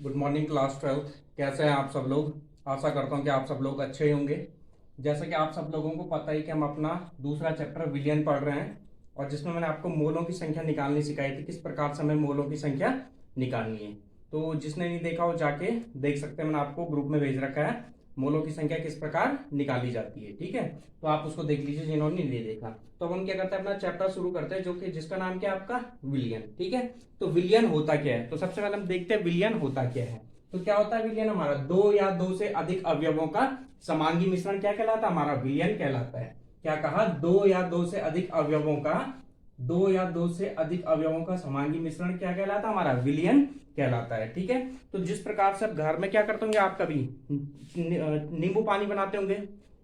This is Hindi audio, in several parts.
Good morning class 12। कैसे हैं आप सब लोग। आशा करता हूं कि आप सब लोग अच्छे ही होंगे। जैसा कि आप सब लोगों को पता ही कि हम अपना दूसरा चैप्टर विलियन पढ़ रहे हैं और जिसमें मैंने आपको मोलों की संख्या निकालनी सिखाई थी, किस प्रकार से हमें मोलों की संख्या निकालनी है। तो जिसने नहीं देखा वो जाके देख सकते हैं, मैंने आपको ग्रुप में भेज रखा है मोलों की संख्या किस प्रकार निकाली जाती है। ठीक है, तो आप उसको देख लीजिए जिन्होंने नहीं देखा। तो अब हम क्या करते हैं, अपना चैप्टर शुरू करते हैं जो कि जिसका नाम क्या है आपका विलियन। ठीक है, तो विलियन होता क्या है। तो सबसे पहले हम देखते हैं विलियन होता क्या है। तो क्या होता है विलियन, हमारा दो या दो से अधिक अवयवों का समांगी मिश्रण क्या कहलाता है, हमारा विलियन कहलाता है। क्या कहा, दो या दो से अधिक अवयवों का, दो या दो से अधिक अवयवों का समांगी मिश्रण क्या कहलाता है, हमारा विलियन कहलाता है। ठीक है, तो जिस प्रकार से आप घर में क्या करते होंगे, आप कभी नींबू पानी बनाते होंगे,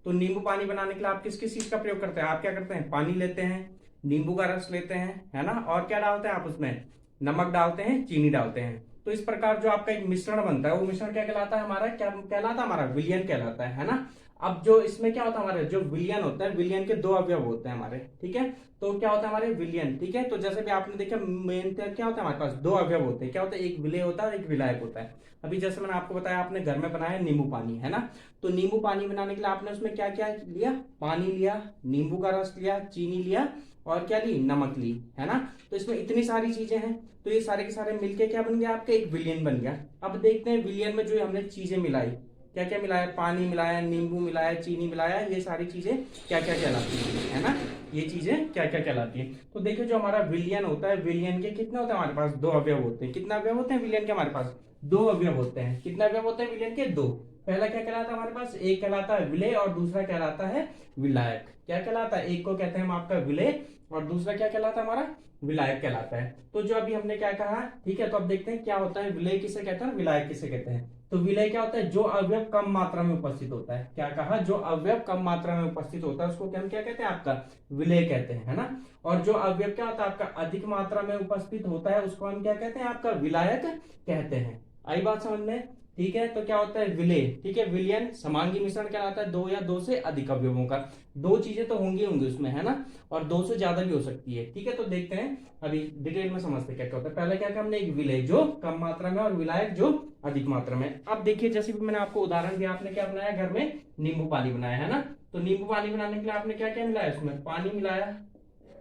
तो नींबू पानी बनाने के लिए आप किस किस चीज का प्रयोग करते हैं, आप क्या करते हैं, पानी लेते हैं, नींबू का रस लेते हैं, है ना, और क्या डालते हैं आप उसमें, नमक डालते हैं, चीनी डालते हैं। तो इस प्रकार जो आपका एक मिश्रण बनता है वो मिश्रण क्या कहलाता है, हमारा क्या कहलाता है, हमारा विलियन कहलाता है ना। अब जो इसमें क्या होता है, हमारे जो विलियन होता है, विलियन के दो अवयव होते हैं हमारे। ठीक है, तो क्या होता है हमारे विलियन। ठीक है, तो जैसे भी आपने देखा मेन क्या होता है, हमारे पास दो अवयव होते हैं। क्या होता है, एक विलेय होता है और एक विलायक होता है। अभी जैसे मैंने आपको बताया, आपने घर में बनाया नींबू पानी, है ना, तो नींबू पानी बनाने के लिए आपने उसमें क्या क्या लिया, पानी लिया, नींबू का रस लिया, चीनी लिया और क्या ली, नमक ली, है ना। तो इसमें इतनी सारी चीजें हैं, तो ये सारे के सारे मिलके क्या बन गया, आपका एक विलियन बन गया। अब देखते हैं विलियन में जो हमने चीजें मिलाई, क्या क्या मिलाया, पानी मिलाया, नींबू मिलाया, चीनी मिलाया, ये सारी चीजें क्या क्या कहलाती है ना, ये चीजें क्या क्या कहलाती है। तो देखिए जो हमारा विलियन होता है, विलियन के कितने होते हैं हमारे पास, दो अवयव होते हैं। कितने अवयव होते हैं विलियन के, हमारे पास दो अवयव होते हैं। कितने अवयव होते हैं विलियन के, दो। पहला क्या कहलाता है हमारे पास, एक कहलाता है विलेय और दूसरा कहलाता है विलायक। क्या कहलाता है, एक को कहते हैं हम आपका विलेय और दूसरा क्या कहलाता है हमारा विलायक कहलाता है। तो जो अभी हमने क्या कहा, ठीक है, तो अब देखते हैं क्या होता है विलेय किसे कहते हैं, विलायक किसे कहते हैं। तो विलय क्या होता है, जो अवयव कम मात्रा में उपस्थित होता है। क्या कहा, जो अवयव कम मात्रा में उपस्थित होता है उसको हम क्या कहते हैं, आपका विलय कहते हैं, है ना। और जो अवयव क्या होता है आपका अधिक मात्रा में उपस्थित होता है उसको हम क्या कहते हैं, आपका विलायक कहते हैं। आई बात समझ में। ठीक है, तो क्या होता है विलय, ठीक है, विलियन समांगी मिश्रण कहलाता है दो या दो से अधिक अवयवों का। दो चीजें तो होंगी होंगी उसमें, है ना, और दो से ज्यादा भी हो सकती है। ठीक है, तो देखते हैं अभी डिटेल में समझते क्या क्या होता है। पहले क्या हमने, एक विलय जो कम मात्रा में और विलायक जो अधिक मात्रा में। अब देखिए जैसे भी मैंने आपको उदाहरण दिया, आपने क्या बनाया, घर में नींबू पानी बनाया, है ना। तो नींबू पानी बनाने के लिए आपने क्या क्या मिलाया, उसमें पानी मिलाया,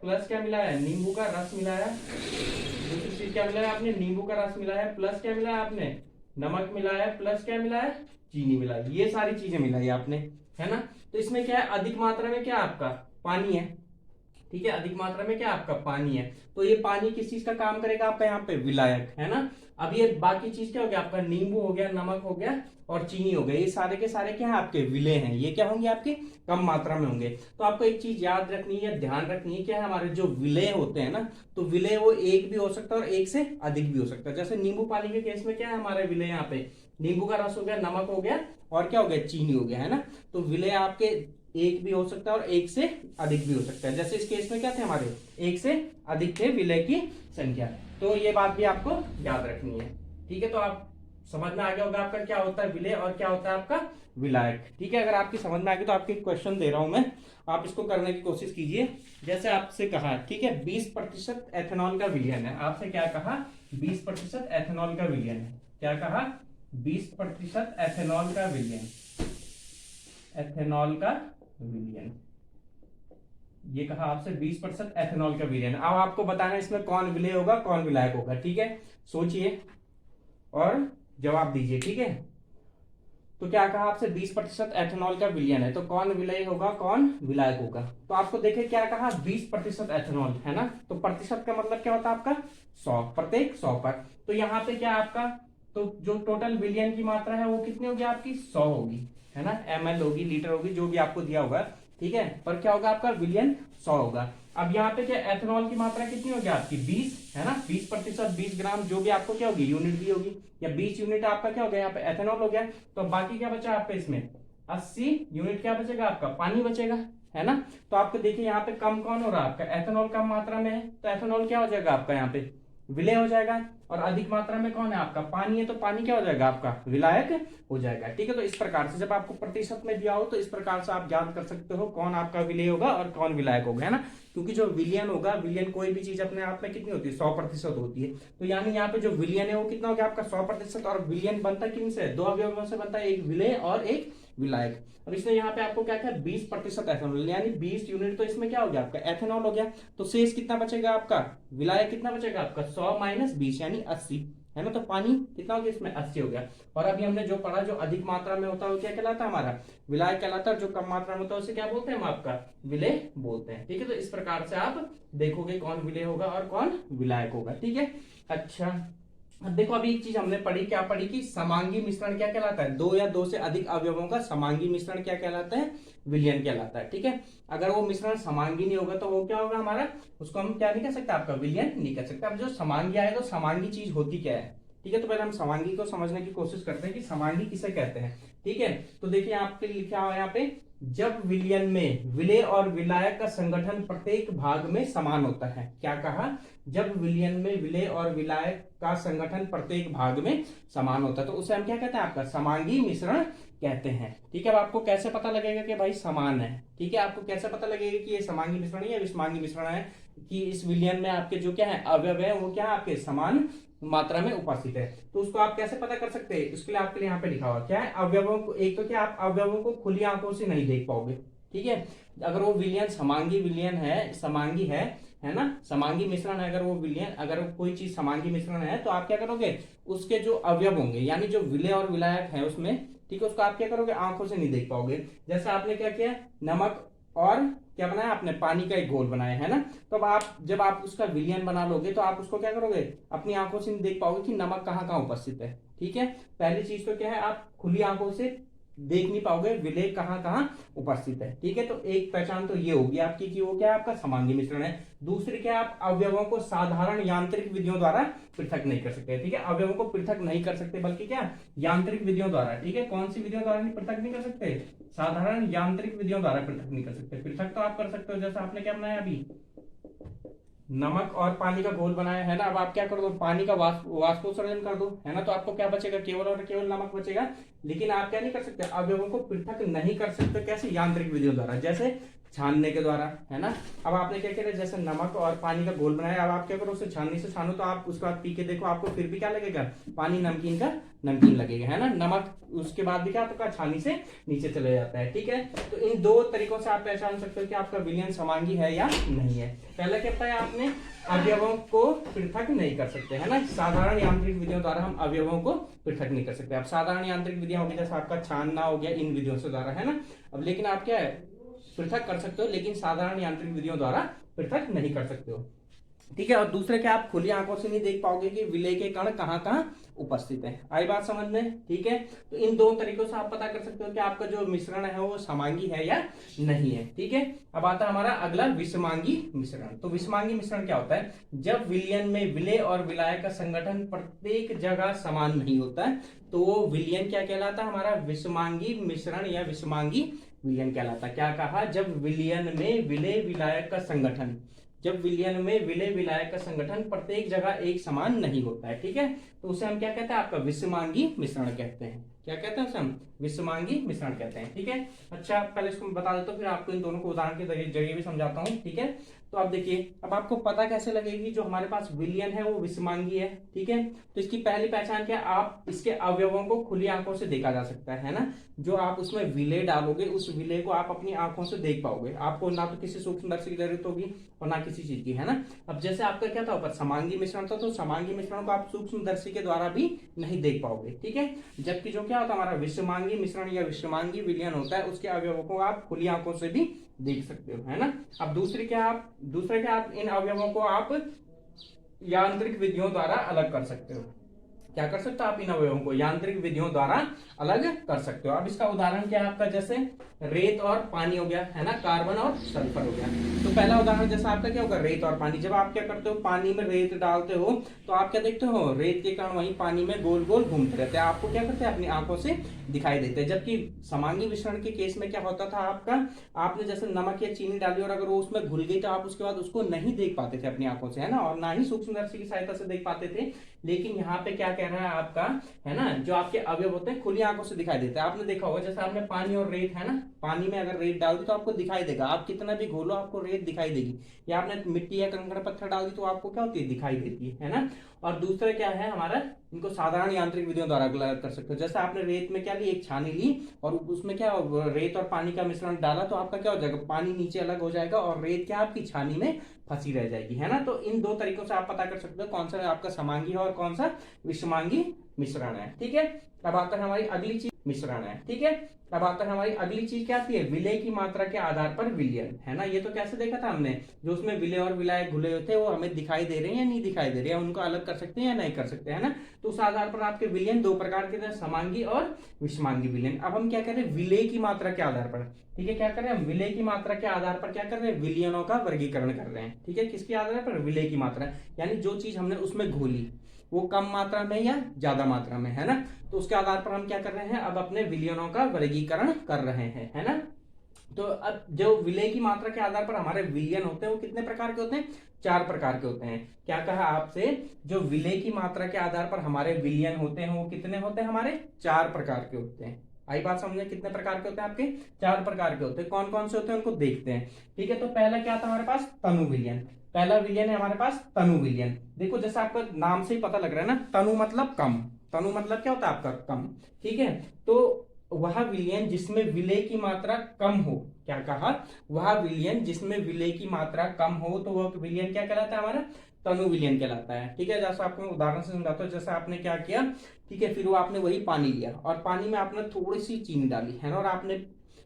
प्लस क्या मिलाया, नींबू का रस मिलाया। दूसरी चीज क्या मिलाया आपने, नींबू का रस मिलाया, प्लस क्या मिलाया आपने, नमक मिलाया, प्लस क्या मिलाया, चीनी मिलाई। ये सारी चीजें मिलाई आपने, है ना। तो इसमें क्या है, अधिक मात्रा में क्या आपका पानी है। ठीक है, अधिक मात्रा में क्या आपका पानी है। तो ये पानी किस चीज का काम करेगा, आपका यहाँ पे विलायक, है ना। अब ये बाकी चीज क्या हो गया, आपका नींबू हो गया, नमक हो गया और चीनी हो गया, ये सारे के सारे क्या है आपके विलेय हैं। ये क्या होंगे, आपके कम मात्रा में होंगे। तो आपको एक चीज याद रखनी है, ध्यान रखनी है, क्या है हमारे जो विलेय होते हैं ना, तो विलेय वो एक भी हो सकता है और एक से अधिक भी हो सकता है। जैसे नींबू पानी के केस में क्या है हमारे विलेय, यहाँ पे नींबू का रस हो गया, नमक हो गया और क्या हो गया, चीनी हो गया, है ना। तो विलेय आपके एक भी हो सकता है और एक से अधिक भी हो सकता है। जैसे इस केस में क्या थे हमारे, एक से अधिक थे विलय की संख्या। तो ये बात भी आपको याद रखनी है। ठीक है, तो आप समझ में आ गया होगा आपका क्या होता है विलय और क्या होता है आपका विलायक। ठीक है, अगर आपकी समझ में आ गई तो आपके क्वेश्चन दे रहा हूं मैं, आप इसको करने की कोशिश कीजिए। जैसे आपसे कहा, ठीक है, 20% एथेनॉल का विलयन है। आपसे क्या कहा, 20% एथेनॉल का विलयन है। क्या कहा, 20% एथेनॉल का विलयन, एथेनॉल का विलियन, ये कहा आपसे 20% एथेनॉल का विलियन। अब आपको बताना है इसमें कौन विलेय होगा कौन विलायक होगा। ठीक है, सोचिए और जवाब दीजिए। ठीक है, तो क्या कहा आपसे 20% एथेनॉल का विलियन है, तो कौन विलेय होगा कौन विलायक होगा। तो आपको देखिए क्या कहा, 20% एथेनॉल, है ना। तो प्रतिशत का मतलब क्या होता है आपका 100, प्रत्येक 100 पर। तो यहाँ पे क्या आपका, तो जो टोटल विलियन की मात्रा है वो कितनी होगी आपकी, 100 होगी, है ना, ml होगी, लीटर होगी, जो भी आपको दिया होगा। ठीक है, पर क्या होगा आपका विलियन 100 होगा। अब यहाँ पे क्या एथेनॉल की मात्रा कितनी होगी आपकी 20, है ना, 20%, 20 ग्राम, जो भी आपको क्या होगी यूनिट भी होगी, या 20 यूनिट आपका क्या हो गया, यहाँ पे एथेनॉल हो गया। तो बाकी क्या बचा आपका इसमें 80 यूनिट क्या बचेगा आपका, पानी बचेगा, है ना। तो आपको देखिए यहाँ पे कम कौन हो रहा है आपका, एथेनॉल कम मात्रा में है, तो एथेनॉल क्या हो जाएगा आपका यहाँ पे विलय हो जाएगा। और अधिक मात्रा में कौन है आपका पानी है, तो पानी क्या हो जाएगा आपका विलायक हो जाएगा। ठीक है, तो इस प्रकार से जब आपको प्रतिशत में दिया हो तो इस प्रकार से आप ज्ञात कर सकते हो कौन आपका विलेय होगा और कौन विलायक होगा, है ना। क्योंकि जो विलियन होगा, विलियन कोई भी चीज अपने आप में कितनी होती है 100% होती है, तो यानी यहाँ पे जो विलियन है वो कितना हो गया आपका 100%। और विलियन बनता किन से, दो अवयवों से बनता है, एक विलेय और एक विलायक। अब इसने यहाँ पे आपको क्या किया 20% एथेनॉल, यानी 20 यूनिट तो इसमें क्या हो गया आपका एथेनॉल हो गया। तो शेष कितना बचेगा आपका विलायक, कितना बचेगा आपका 100 - 20 यानी 80, है ना। तो पानी कितना हो गया इसमें 80 हो गया। और अभी हमने जो पढ़ा, जो अधिक मात्रा में होता है वो क्या कहलाता है हमारा विलायक कहलाता है, जो कम मात्रा में होता है उसे क्या बोलते हैं हम आपका विलेय बोलते हैं। ठीक है, तो इस प्रकार से आप देखोगे कौन विलेय होगा और कौन विलायक होगा। ठीक है, अच्छा अब देखो, अभी एक चीज हमने पढ़ी, क्या पढ़ी कि समांगी मिश्रण क्या कहलाता है, दो या दो से अधिक अवयवों का समांगी मिश्रण क्या कहलाता है, विलयन कहलाता है। ठीक है, अगर वो मिश्रण समांगी नहीं होगा तो वो क्या होगा हमारा, उसको हम क्या नहीं कह सकते आपका विलयन नहीं कह सकते। अब जो समांगी आए तो समांगी चीज होती क्या है। ठीक है, तो पहले हम समांगी को समझने की कोशिश करते हैं कि समांगी किसे कहते हैं। ठीक है, तो देखिए आपके लिखा हुआ यहाँ पे, जब विलयन में विलेय और विलायक का संगठन प्रत्येक भाग में समान होता है। क्या कहा, जब विलयन में विलेय और विलायक का संगठन प्रत्येक भाग में समान होता है तो उसे हम क्या कहते हैं आपका समांगी मिश्रण कहते हैं। ठीक है, अब आपको कैसे पता लगेगा कि भाई समान है, ठीक है, आपको कैसे पता लगेगा कि ये समांगी मिश्रण है या विषमांगी मिश्रण है, कि इस विलयन में आपके जो क्या है अवयव है वो क्या आपके समान मात्रा में उपस्थित है। तो उसको आप कैसे पता कर सकते हैं, उसके लिए आपके लिए यहाँ पे लिखा हुआ क्या है, अवयवों को, एक तो क्या आप अवयवों को खुली आंखों से नहीं देख पाओगे। ठीक है, अगर वो विलयन समांगी विलयन है, समांगी है ना, समांगी मिश्रण है, अगर वो विलयन, अगर कोई चीज समांगी मिश्रण है तो आप क्या करोगे, उसके जो अवयव होंगे यानी जो विलेय और विलायक है उसमें, ठीक है, उसको आप क्या करोगे आंखों से नहीं देख पाओगे। जैसे आपने क्या किया, नमक और क्या बनाया आपने, पानी का एक घोल बनाया है ना, तो अब आप जब आप उसका विलयन बना लोगे तो आप उसको क्या करोगे, अपनी आंखों से नहीं देख पाओगे कि नमक कहाँ कहाँ उपस्थित है। ठीक है, पहली चीज तो क्या है, आप खुली आंखों से देख नहीं पाओगे विलेय कहाँ कहाँ उपस्थित है। ठीक है, तो एक पहचान तो ये होगी आपकी कि वो क्या आपका समांगी मिश्रण है। दूसरी क्या, आप अवयवों को साधारण यांत्रिक विधियों द्वारा पृथक नहीं कर सकते। ठीक है, अवयवों को पृथक नहीं कर सकते बल्कि क्या यांत्रिक विधियों द्वारा। ठीक है, कौन सी विधियों द्वारा पृथक नहीं कर सकते, साधारण यांत्रिक विधियों द्वारा पृथक नहीं कर सकते। पृथक तो आप कर सकते हो, जैसे आपने क्या बनाया अभी, नमक और पानी का घोल बनाया है ना, अब आप क्या कर दो, पानी का वाष्पोत्सर्जन कर दो, है ना, तो आपको क्या बचेगा, केवल और केवल नमक बचेगा। लेकिन आप क्या नहीं कर सकते, अवयवों को पृथक नहीं कर सकते, कैसे, यांत्रिक विधियों द्वारा, जैसे छानने के द्वारा, है ना। अब आपने क्या किया, जैसे नमक और पानी का घोल बनाया, अब आप क्या करो, उसे छाननी से छानो तो आप उसके बाद पी के देखो, आपको फिर भी क्या लगेगा, पानी नमकीन का नमकीन लगेगा, है ना। नमक उसके बाद भी क्या आपका छानी से नीचे चले जाता है। ठीक है, तो इन दो तरीकों से आप पहचान सकते हो कि आपका विलयन समांगी है या नहीं है। पहले क्या बताया आपने, अवयवों को पृथक नहीं कर सकते, है ना, साधारण यांत्रिक विधियों द्वारा हम अवयवों को पृथक नहीं कर सकते। अब साधारण यांत्रिक विधियां होगी जैसे आपका छानना हो गया, इन विधियों से द्वारा, है ना। अब लेकिन आप क्या है पृथक कर सकते हो, लेकिन साधारण यांत्रिक विधियों द्वारा पृथक नहीं कर सकते हो। ठीक है, और दूसरे क्या, आप खुली आंखों से नहीं देख पाओगे कि विलेय के कण कहाँ कहाँ उपस्थित है। आई बात समझ में। ठीक है, तो इन दो तरीकों से आप पता कर सकते हो कि आपका जो मिश्रण है वो समांगी है या नहीं है। ठीक है, अब आता है हमारा अगला विषमांगी मिश्रण। तो विषमांगी मिश्रण क्या होता है, जब विलयन में विलेय और विलायक का संगठन प्रत्येक जगह समान नहीं होता है तो वो विलयन क्या कहलाता है हमारा, विषमांगी मिश्रण या विषमांगी विलयन कहलाता है। क्या कहा, जब विलयन में विलेय विलायक का संगठन, जब विलयन में विलेय विलायक का संगठन प्रत्येक जगह एक समान नहीं होता है। ठीक है, तो उसे हम क्या कहते हैं, आपका विषमांगी मिश्रण कहते हैं। क्या कहते हैं उसे हम, विषमांगी मिश्रण कहते हैं। ठीक है, अच्छा पहले इसको मैं बता देता हूँ, फिर आपको इन दोनों को उदाहरण के जरिए भी समझाता हूँ। ठीक है, तो आप देखिए, अब आपको पता कैसे लगेगी जो हमारे पास विलयन है वो विषमांगी है। ठीक है, तो इसकी पहली पहचान क्या, आप इसके अवयवों को खुली आंखों से देखा जा सकता है ना। जो आप उसमें विलेय डालोगे उस विलेय को आप अपनी आंखों से देख पाओगे, आपको ना तो किसी सूक्ष्मदर्शी की जरूरत होगी और ना किसी चीज की, है ना। अब जैसे आपका क्या था ऊपर समांगी मिश्रण था, तो समांगी मिश्रण को आप सूक्ष्मदर्शी के द्वारा भी नहीं देख पाओगे। ठीक है, जबकि जो क्या होता है हमारा विषमांगी मिश्रण या विषमांगी विलयन होता है उसके अवयवों को आप खुली आंखों से भी देख सकते हो, है ना। अब दूसरे क्या, आप इन अवयवों को आप यांत्रिक विधियों द्वारा अलग कर सकते हो। क्या कर सकते हो आप इन अवयवों को यांत्रिक विधियों द्वारा अलग कर सकते हो। अब इसका उदाहरण क्या है आपका, जैसे रेत और पानी हो गया है ना, कार्बन और सल्फर हो गया। तो पहला उदाहरण जैसा आपका क्या होगा, रेत और पानी। जब आप क्या करते हो, पानी में रेत डालते हो तो आप क्या देखते हो, रेत के कण वहीं पानी में गोल गोल घूमते रहते हैं, आपको क्या करते हैं, अपनी आंखों से दिखाई देते हैं। जबकि समांगी मिश्रण के केस में क्या होता था आपका, आपने जैसे नमक या चीनी डाली और अगर वो उसमें घुल गई तो आप उसके बाद उसको नहीं देख पाते थे अपनी आंखों से, है ना, और ना ही सूक्ष्मदर्शी की सहायता से देख पाते थे। लेकिन यहाँ पे क्या कह रहा है आपका, है ना, जो आपके अवयव होते हैं खुली आंखों से दिखाई देते हैं। आपने देखा होगा जैसे आपने पानी और रेत, है ना, पानी में अगर रेत डाल दी तो आपको दिखाई देगा, आप कितना भी घोलो आपको रेत दिखाई देगी। या आपने मिट्टी या कंकड़ पत्थर डाल दी तो आपको क्या होती है, दिखाई देती है ना। और दूसरा क्या है हमारा, इनको साधारण यांत्रिक विधियों द्वारा अलग कर सकते हो। जैसे आपने रेत में क्या ली, एक छानी ली और उसमें क्या रेत और पानी का मिश्रण डाला तो आपका क्या हो जाएगा, पानी नीचे अलग हो जाएगा और रेत क्या आपकी छानी में फंसी रह जाएगी, है ना। तो इन दो तरीकों से आप पता कर सकते हो कौन सा आपका समांगी है और कौन सा विषमांगी मिश्रण है। ठीक है, अब आता है हमारी अगली चीज, मिश्रण है। ठीक है, अब आता है हमारी अगली चीज क्या आती है, विलय की मात्रा के आधार पर विलयन, है ना। ये तो कैसे देखा था हमने, जो उसमें विलय और विलायक घुले होते हैं वो हमें दिखाई दे रहे हैं या नहीं दिखाई दे रहे हैं, उनको अलग कर सकते हैं या नहीं कर सकते, है ना। तो उस आधार पर आपके विलयन दो प्रकार के थे, समांगी और विषमांगी विलयन। अब हम क्या करें, विलय की मात्रा के आधार पर, ठीक है, क्या करें हम, विलय की मात्रा के आधार पर क्या कर रहे हैं, विलयनों का वर्गीकरण कर रहे हैं। ठीक है, किसके आधार पर, विलय की मात्रा, यानी जो चीज हमने उसमें घोली वो कम मात्रा में या ज्यादा मात्रा में, है ना। तो उसके आधार पर हम क्या कर रहे हैं, अब अपने विलयनों का वर्गीकरण कर रहे हैं, है ना। तो अब जो विलय की मात्रा के आधार पर हमारे विलयन होते हैं वो कितने प्रकार के होते हैं, 4 प्रकार के होते हैं। क्या कहा आपसे, जो विलय की मात्रा के आधार पर हमारे विलयन होते हैं वो कितने होते हैं, हमारे 4 प्रकार के होते हैं। आई बात समझे, कितने प्रकार के होते हैं आपके, 4 प्रकार के होते हैं। कौन कौन से होते हैं उनको देखते हैं। ठीक है, तो पहला क्या था हमारे पास, तनु विलयन। पहला विलयन है हमारे पास तनु विलयन। देखो जैसे आपका नाम से ही पता लग रहा है ना, तनु मतलब कम, तनु मतलब क्या होता है आपका, कम। ठीक है, तो वह विलयन जिसमें विलय की मात्रा कम हो, क्या कहा, वह विलयन जिसमें विलय की मात्रा कम हो तो वह विलयन क्या कहलाता है, हमारा तनु विलयन कहलाता है। ठीक है, जैसा आपको उदाहरण से समझाता हूं, जैसे आपने क्या किया, ठीक है, फिर वो आपने वही पानी लिया और पानी में आपने थोड़ी सी चीनी डाली, है ना, और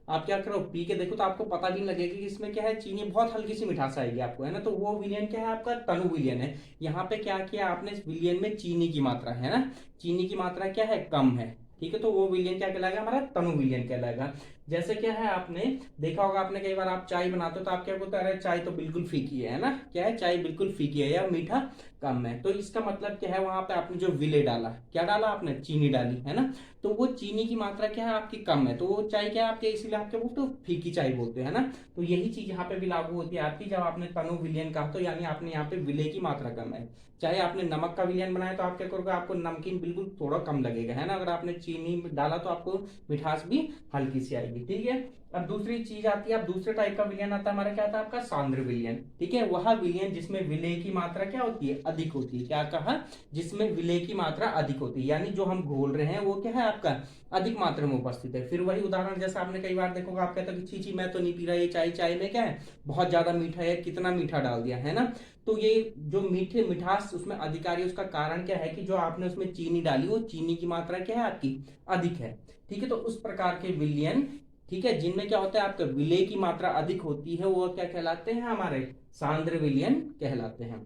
आप क्या करो, पी के देखो तो आपको पता भी नहीं लगेगा कि इसमें क्या है, चीनी बहुत हल्की सी मिठास आएगी आपको, है ना। तो वो विलयन क्या है आपका, तनु विलयन है। यहाँ पे क्या किया आपने, इस विलयन में चीनी की मात्रा, है ना, चीनी की मात्रा क्या है, कम है। ठीक है, तो वो विलयन क्या कहलाएगा, हमारा तनु विलयन कहलाएगा। जैसे क्या है, आपने देखा होगा, आपने कई बार आप चाय बनाते हो तो आप क्या बोलते हैं, अरे चाय तो बिल्कुल फीकी है ना, क्या है, चाय बिल्कुल फीकी है या मीठा कम है। तो इसका मतलब क्या है, वहां पे आपने जो विलय डाला, क्या डाला आपने, चीनी डाली, है ना। तो वो चीनी की मात्रा क्या है आपकी, कम है, तो वो चाय क्या है आपके, इसीलिए आप क्या बोलते हो, फीकी चाय बोलते हैं, है ना। तो यही चीज यहाँ पे भी लागू होती है आपकी, जब आपने तनु विलयन कहा तो यानी आपने यहाँ पे विलय की मात्रा कम है। चाहे आपने नमक का विलयन बनाया तो आप क्या करोगे, आपको नमकीन बिल्कुल थोड़ा कम लगेगा, है ना। अगर आपने चीनी डाला तो आपको मिठास भी हल्की सी आएगी। ठीक है, अब दूसरी चीज आती है, अब दूसरे टाइप का विलयन आता है हमारा, क्या आता है आपका, सांद्र विलयन। ठीक है, वह विलयन जिसमें विलय की मात्रा क्या होती है, अधिक होती है। क्या कहा, जिसमें विलय की मात्रा अधिक होती है, यानी जो हम घोल रहे हैं वो क्या है आपका, अधिक मात्रा में उपस्थित है। फिर वही उदाहरण, जैसे आपने कई बार देखोगे, आप कहते हो कि छी मैं तो नहीं पी रहा ये चाय, चाय में क्या है, बहुत ज्यादा मीठा है, कितना मीठा डाल दिया, है ना। तो ये जो मिठास उसमें अधिक आ रही है, उसका कारण क्या है कि जो आपने उसमें चीनी डाली वो चीनी की मात्रा क्या है आपकी, अधिक है। ठीक है, तो उस प्रकार के विलयन, ठीक है, जिनमें क्या होता है आपका विलय की मात्रा अधिक होती है, वो क्या कहलाते हैं, हमारे सांद्र विलयन कहलाते हैं।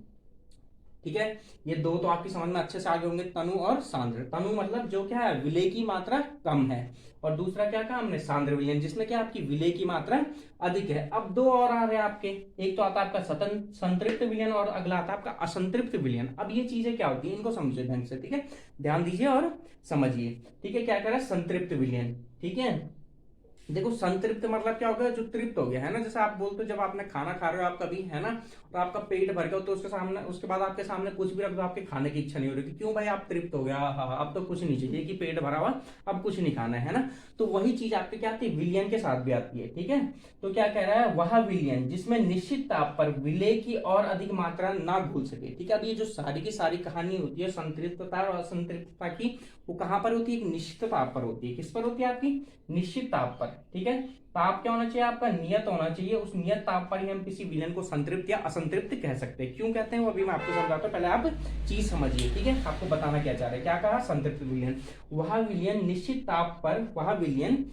ठीक है, ये दो तो आपकी समझ में अच्छे से आगे होंगे, तनु और सांद्र। तनु मतलब जो क्या है, विलय की मात्रा कम है, और दूसरा क्या कहा हमने, सांद्र विलयन, जिसमें क्या आपकी विलय की मात्रा अधिक है। अब दो और आ रहे हैं आपके, एक तो आता है आपका संतृप्त विलयन और अगला आता है आपका असंतृप्त विलयन। अब ये चीजें क्या होती है, इनको समझिए ढंग से, ठीक है, ध्यान दीजिए और समझिए। ठीक है, क्या कह रहा है, संतृप्त विलयन। ठीक है, देखो संतृप्त मतलब क्या हो गया, जो तृप्त हो गया, है ना। जैसे आप बोलते हो जब आपने खाना खा रहे हो आप कभी, है ना, और आपका पेट भर गया तो उसके सामने, उसके बाद आपके सामने कुछ भी रख दो, आपके खाने की इच्छा नहीं हो रही, क्यों भाई, आप तृप्त हो गया, हाँ अब तो कुछ नहीं चाहिए, कि पेट भरा हुआ, अब कुछ नहीं खाना है ना। तो वही चीज आपके क्या आती है, विलयन के साथ भी आती है। ठीक है, तो क्या कह रहा है, वह विलयन जिसमें निश्चित ताप पर विलय की और अधिक मात्रा ना घुल सके। ठीक है, अब ये जो सारी की सारी कहानी होती है संतृप्तता और असंतृप्तता की, वो कहां पर होती है, एक निश्चित ताप पर होती है। किस पर होती है आपकी, निश्चित ताप पर। ठीक है, ताप क्या होना चाहिए आपका, नियत होना चाहिए, उस नियत ताप पर ही हम किसी विलयन को संतृप्त या असंतृप्त कह सकते हैं। क्यों कहते हैं वो अभी मैं आपको समझाता हूं, पहले आप चीज समझिए। ठीक है, आपको बताना क्या चाह रहे हैं, क्या कहा, संतृप्त विलयन, वह विलयन निश्चित ताप पर, वह विलयन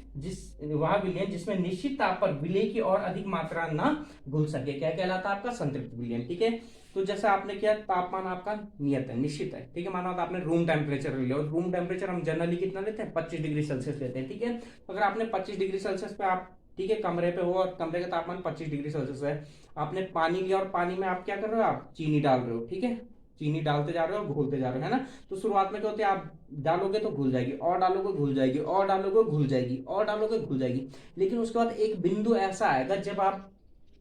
जिसमें निश्चित ताप पर विलय की और अधिक मात्रा ना घुल सके, क्या कहलाता है आपका, संतृप्त विलयन। ठीक है, तो जैसे आपने किया, तापमान आपका नियत है, निश्चित है, ठीक है। माना तो आपने रूम टेम्परेचर ले लिया, और रूम टेम्परेचर हम जनरली कितना लेते हैं, 25 डिग्री सेल्सियस लेते हैं, ठीक है। तो अगर आपने 25 डिग्री सेल्सियस पे आप, ठीक है, कमरे पे हो और कमरे का तापमान 25 डिग्री सेल्सियस है, आपने पानी लिया और पानी में आप क्या कर रहे हो, आप चीनी डाल रहे हो, ठीक है, चीनी डालते जा रहे हो और घोलते जा रहे हो, है ना। तो शुरुआत में क्या होता है, आप डालोगे तो घुल जाएगी, और डालोगे घुल जाएगी, और डालोगे घुल जाएगी, और डालोगे घुल जाएगी। लेकिन उसके बाद एक बिंदु ऐसा आएगा जब आप,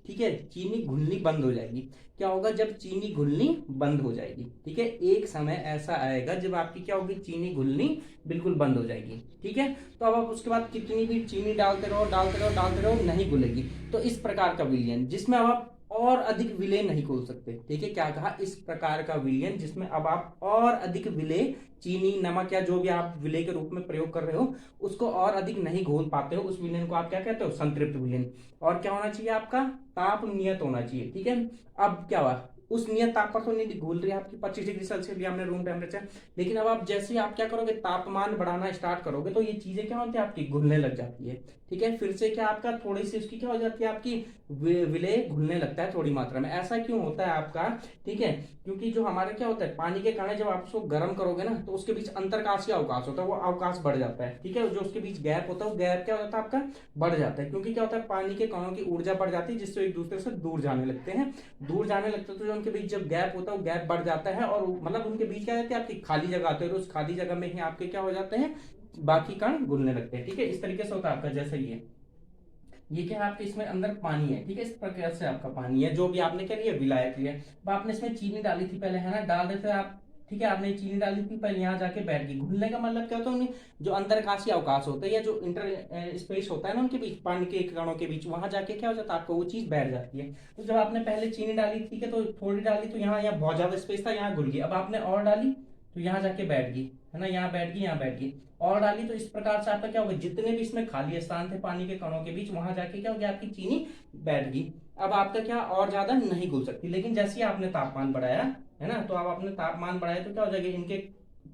ठीक है, चीनी घुलनी बंद हो जाएगी। क्या होगा, जब चीनी घुलनी बंद हो जाएगी, ठीक है, एक समय ऐसा आएगा जब आपकी क्या होगी, चीनी घुलनी बिल्कुल बंद हो जाएगी, ठीक है। तो अब आप उसके बाद कितनी भी चीनी डालते रहो, डालते रहो, डालते रहो, नहीं घुलेगी। तो इस प्रकार का विलयन जिसमें अब आप और अधिक विलेय नहीं घोल सकते, ठीक है, क्या कहा, इस प्रकार का विलयन जिसमें अब आप और अधिक विलेय, चीनी, नमक या जो भी आप विलेय के रूप में प्रयोग कर रहे हो, उसको और अधिक नहीं घोल पाते हो, उस विलयन को आप क्या कहते हो, संतृप्त विलयन। और क्या होना चाहिए, आपका ताप नियत होना चाहिए, ठीक है। अब क्या हुआ, उस नियत ताप पर तो नहीं घूल रही है आपकी, 25 डिग्री सेल्सियस लिया हमने रूम टेम्परेचर, लेकिन अब आप जैसे ही आप क्या करोगे, तापमान बढ़ाना स्टार्ट करोगे, तो ये चीजें क्या होती है, आपकी घुलने लग जाती है, ठीक है। फिर से क्या आपका थोड़ी सी उसकी क्या हो जाती है, आपकी विलेय घुलने लगता है थोड़ी मात्रा में। ऐसा क्यों होता है आपका, ठीक है, क्योंकि जो हमारे क्या होता है, पानी के कण जब आप उसको गर्म करोगे ना, तो उसके बीच अंतरकाशीय अवकाश होता है, वो अवकाश बढ़ जाता है, ठीक है। जो उसके बीच गैप होता है, वो गैप क्या होता है आपका, बढ़ जाता है, क्योंकि क्या होता है, पानी के कणों की ऊर्जा बढ़ जाती है, जिससे एक दूसरे से दूर जाने लगते हैं, दूर जाने लगते हैं। तो जो उनके बीच जब गैप होता है, वो गैप बढ़ जाता है, और मतलब उनके बीच क्या रहती है, आपकी खाली जगह आती है, और उस खाली जगह में ही आपके क्या हो जाते हैं, बाकी कण घुलने लगते हैं, ठीक है। इस तरीके से होता है आपका, जैसे ये क्या है, आपके इसमें अंदर पानी है, ठीक है, इस प्रकार से आपका पानी है, जो भी आपने क्या लिया, विलायक लिया। अब आपने इसमें चीनी डाली थी पहले, है ना, डाल देते आप, ठीक है, आपने चीनी डाली थी पहले, यहाँ जाके बैठ गई। घुलने का मतलब क्या होता है, जो अंतरकाशीय अवकाश होता है, या जो इंटर स्पेस होता है ना उनके बीच, पानी के कणों के बीच, वहां जाके क्या हो जाता है, आपको वो चीज बैठ जाती है। तो जब आपने पहले चीनी डाली, ठीक है, तो थोड़ी डाली, तो यहाँ यहाँ बहुत ज्यादा स्पेस था, यहाँ घुल गई। अब आपने और डाली, तो यहाँ जाके बैठ गई, है ना, यहाँ बैठ गई, यहाँ बैठ गई, और डाली, तो इस प्रकार से आपका क्या होगा, जितने भी इसमें खाली स्थान थे पानी के कणों के बीच, वहां जाके क्या हो गया, आपकी चीनी बैठ गई। अब आपका क्या, और ज्यादा नहीं घुल सकती। लेकिन जैसे ही आपने तापमान बढ़ाया, है ना, तो अब आपने तापमान बढ़ाया, तो क्या हो जाएगा, इनके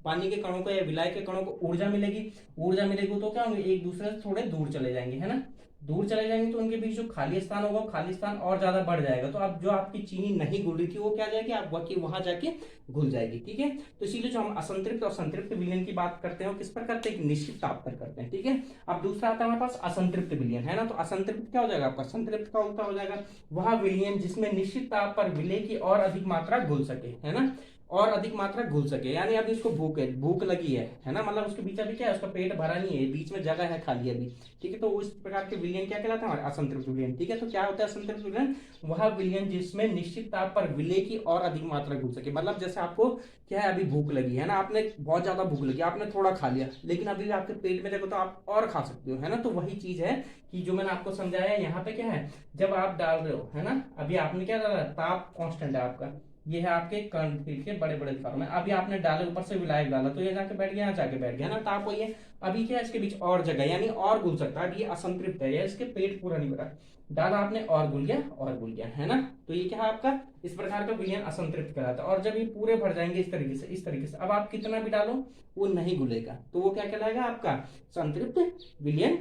पानी के कणों को या विलाय के कणों को ऊर्जा मिलेगी, ऊर्जा मिलेगी, तो क्या होंगे, एक दूसरे से थोड़े दूर चले जाएंगे, है ना, दूर चले जाएंगे, तो उनके बीच जो खाली स्थान होगा, खाली स्थान और ज्यादा बढ़ जाएगा। तो अब जो आपकी चीनी नहीं घुल रही थी, वो क्या जाएगी, आप वहां जाके घुल जाएगी, ठीक है। तो इसीलिए जो हम असंतृप्त और संतृप्त विलयन की बात करते हैं, किस पर करते हैं, एक निश्चित ताप पर करते हैं, ठीक है। अब दूसरा आता है हमारे पास असंतृप्त विलयन, है ना। तो असंतृप्त क्या हो जाएगा आपका, संतृप्त का उल्टा हो जाएगा वह विलयन जिसमें निश्चित ताप पर विलेय की और अधिक मात्रा घुल सके, है ना, और अधिक मात्रा घुल सके। यानी अभी उसको भूख है, भूख लगी है ना, मतलब उसके बीच अभी क्या है, उसका पेट भरा नहीं है, बीच में जगह है खाली अभी, ठीक है। तो उस प्रकार के विलयन क्या कहलाता है, हमारे असंतृप्त विलयन, ठीक है। तो क्या होता है असंतृप्त विलयन, वह विलयन जिसमें निश्चित ताप पर विलेय की और अधिक मात्रा घुल सके। मतलब जैसे आपको क्या है, अभी भूख लगी है ना, आपने बहुत ज्यादा भूख लगी, आपने थोड़ा खा लिया, लेकिन अभी भी आपके पेट में देखो तो आप और खा सकते हो, है ना। तो वही चीज है कि जो मैंने आपको समझाया, यहाँ पे क्या है, जब आप डाल रहे हो, है ना, अभी आपने क्या डाला, ताप कांस्टेंट है आपका, ये है आपके कण के बड़े बड़े फॉर्म में। अभी आपने डाले, ऊपर से विलायक डाला, तो ये जाके बैठ गया, यहाँ जाके बैठ गया ना, ताप वही है। अभी क्या है, इसके बीच और जगह, यानी और घुल सकता है। अभी ये असंतृप्त है, या इसके पेट पूरा नहीं भरा, डाला आपने और घुल गया, और घुल गया, है ना। तो ये क्या है आपका, इस प्रकार का विलयन असंतृप्त कहलाता है। और जब ये पूरे भर जाएंगे इस तरीके से, इस तरीके से, अब आप कितना भी डालो वो नहीं घुलेगा, तो वो क्या कहलाएगा, आपका संतृप्त विलयन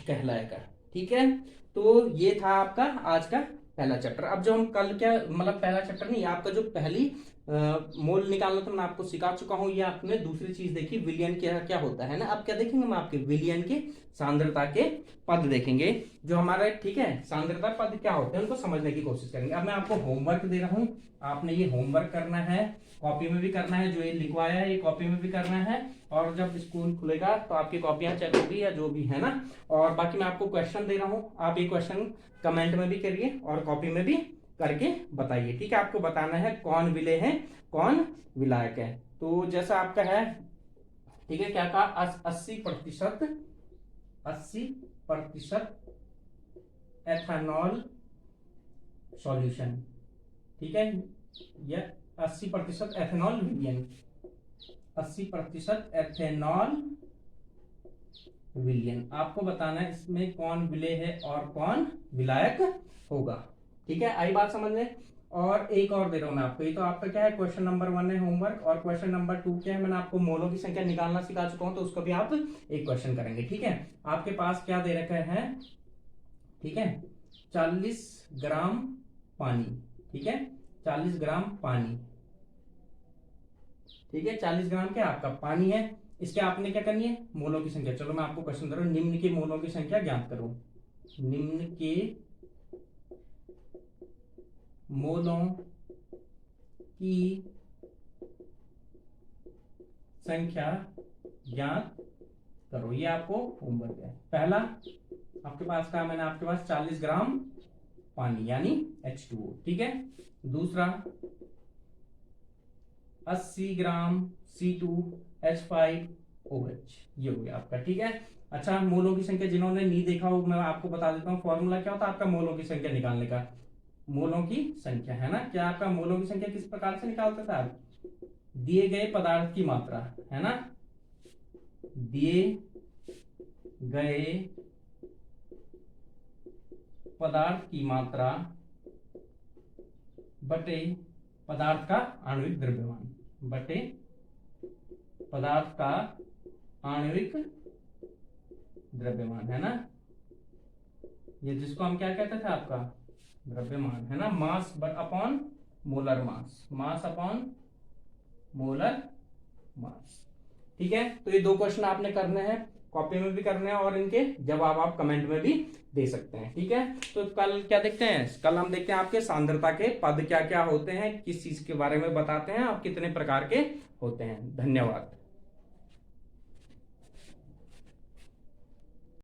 कहलाएगा, ठीक है। तो ये था आपका आज का पहला चैप्टर। अब जो हम कल क्या, मतलब पहला चैप्टर नहीं, आपका जो पहली मोल निकालना था मैं आपको सिखा चुका हूं। ये आपने दूसरी चीज देखी, विलयन क्या क्या होता है ना। अब क्या देखेंगे हम, आपके विलयन के सांद्रता के पद देखेंगे, जो हमारा, ठीक है, सांद्रता पद क्या होते हैं उनको समझने की कोशिश करेंगे। अब मैं आपको होमवर्क दे रहा हूं, आपने ये होमवर्क करना है, कॉपी में भी करना है, जो ये लिखवाया है ये कॉपी में भी करना है, और जब स्कूल खुलेगा तो आपकी कॉपियां चेक होगी, या जो भी है ना। और बाकी मैं आपको क्वेश्चन दे रहा हूँ, आप ये क्वेश्चन कमेंट में भी करिए और कॉपी में भी करके बताइए, ठीक है। आपको बताना है कौन विलेय है, कौन विलायक है। तो जैसा आपका है, ठीक है, क्या कहा, 80% एथेनॉल सॉल्यूशन, ठीक है, यह 80% एथेनॉल विलयन, 80% एथेनॉल विलयन। आपको बताना है इसमें कौन विलेय है और कौन विलायक होगा, ठीक है। आई बात समझ में। और एक और दे रहा हूं मैं आपको, ये तो आपका क्या है, क्वेश्चन नंबर 1 है होमवर्क, और क्वेश्चन नंबर 2 क्या है, मैंने आपको मोलों की संख्या निकालना सिखा चुका हूं, तो उसको भी आप एक क्वेश्चन करेंगे, ठीक है। आपके पास क्या दे रखा है, ठीक है, 40 ग्राम पानी, ठीक है, 40 ग्राम पानी, ठीक है। 40 ग्राम क्या आपका पानी है, इसके आपने क्या करनी है, मोलों की संख्या। चलो मैं आपको क्वेश्चन दे रहा हूं, निम्न के मोलों की संख्या ज्ञात करो। निम्न के मोलों की संख्या ज्ञात करो, ये आपको होमवर्क है। पहला आपके पास का मैंने आपके पास 40 ग्राम पानी यानी H2O, ठीक है। दूसरा 80 ग्राम C2H5OH, ये हो गया आपका, ठीक है। अच्छा, मोलों की संख्या जिन्होंने नहीं देखा हो मैं आपको बता देता हूँ, फॉर्मूला क्या होता है आपका मोलों की संख्या निकालने का। मोलों की संख्या है ना, क्या आपका मोलों की संख्या किस प्रकार से निकालते थे आप, दिए गए पदार्थ की मात्रा, है ना, दिए गए पदार्थ की मात्रा बटे पदार्थ का आणविक द्रव्यमान, बटे पदार्थ का आणविक द्रव्यमान, है ना, ये जिसको हम क्या कहते थे आपका द्रव्यमान, है ना। Mass upon molar mass, mass upon molar mass, ठीक है। तो ये दो क्वेश्चन आपने करने हैं, कॉपी में भी करने हैं और इनके जवाब आप कमेंट में भी दे सकते हैं, ठीक है। तो कल क्या देखते हैं, कल हम देखते हैं आपके सांद्रता के पद क्या क्या होते हैं, किस चीज के बारे में बताते हैं और कितने प्रकार के होते हैं। धन्यवाद।